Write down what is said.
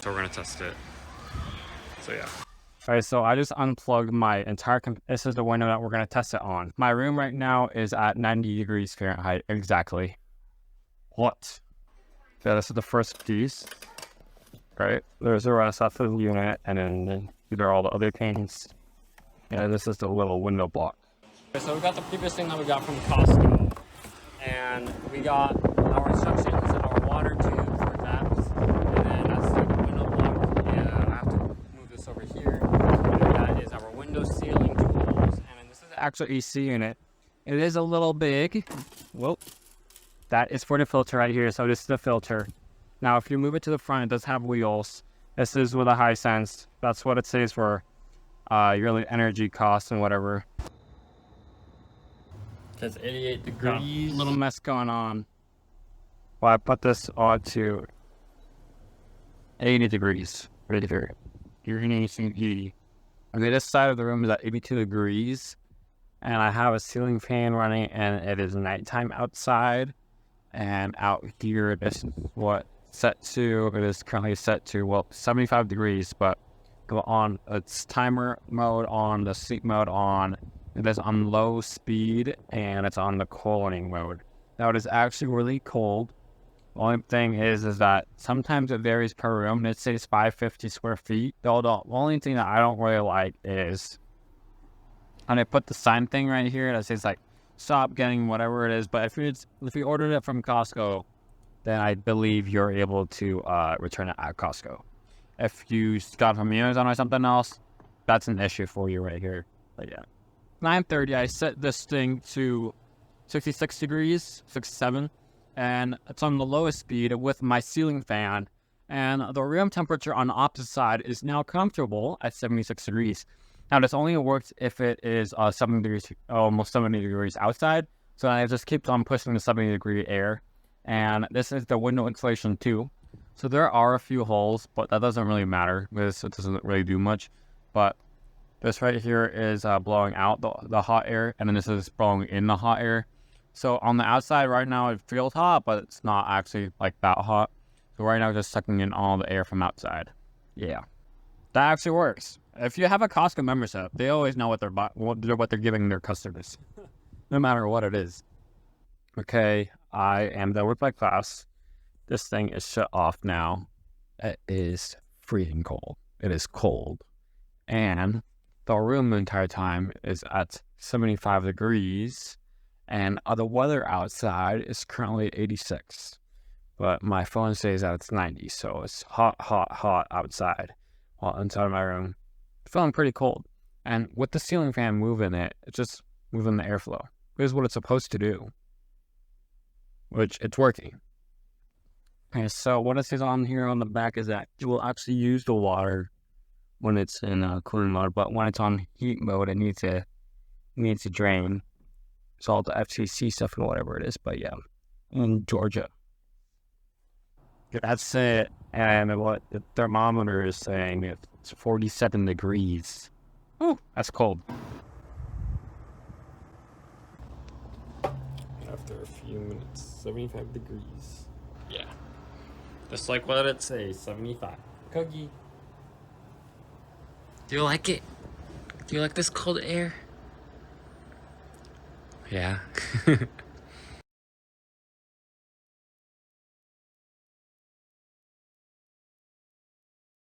So we're gonna test it. So yeah. All right, so I just unplugged my entire, this is the window that we're gonna test it on. My room right now is at 90 degrees Fahrenheit, exactly. What? Yeah, this is the first piece, right? There's the rest of the unit, and then these are all the other things. Yeah, this is the little window block. Okay, so we got the previous thing that we got from Costco, and we got our instructions, our water tube for taps, and then that's the window block. Yeah, I have to move this over here. And then that is our window sealing tools, and then this is the actual AC unit. It is a little big. Whoa. That is for the filter right here, so this is the filter. Now, if you move it to the front, it does have wheels. This is with a Hisense. That's what it says for yearly energy costs and whatever. It's 88 degrees. Little mess going on. Well, I put this on to 80 degrees right here. You're gonna see. Okay, this side of the room is at 82 degrees, and I have a ceiling fan running, and it is nighttime outside. And out here, this is what set to. It is currently set to, well, 75 degrees, but go on its timer mode on, the sleep mode on. It is on low speed, and it's on the cooling mode. Now, it is actually really cold. The only thing is that sometimes it varies per room. It says 550 square feet. The only thing that I don't really like is, and I put the sign thing right here that says like, stop getting whatever it is. But if you ordered it from Costco, then I believe you're able to return it at Costco. If you got it from Amazon or something else, that's an issue for you right here. But yeah, 9:30. I set this thing to 66 degrees, 67, and it's on the lowest speed with my ceiling fan. And the room temperature on the opposite side is now comfortable at 76 degrees. Now, this only works if it is 70 degrees, almost 70 degrees outside. So I just keep on pushing the 70-degree air. And this is the window insulation too. So there are a few holes, but that doesn't really matter because it doesn't really do much. But this right here is blowing out the hot air, and then this is blowing in the hot air. So on the outside right now, it feels hot, but it's not actually like that hot. So right now, just sucking in all the air from outside. Yeah, that actually works. If you have a Costco membership, they always know what they're giving their customers, no matter what it is. Okay, I am done with my class. This thing is shut off now. It is freezing cold. It is cold, and the room the entire time is at 75 degrees, and the weather outside is currently 86. But my phone says that it's 90, so it's hot, hot, hot outside, while inside my room, feeling pretty cold. And with the ceiling fan moving it, it's just moving the airflow. Here's what it's supposed to do, which it's working. Okay, so what it says on here on the back is that it will actually use the water when it's in cooling mode, but when it's on heat mode, it needs to drain. It's all the FCC stuff and whatever it is, but yeah, in Georgia. That's it. And what the thermometer is saying, it's 47 degrees. Oh, that's cold. After a few minutes, 75 degrees. Yeah. Just like what it says, 75. Cookie. Do you like it? Do you like this cold air? Yeah.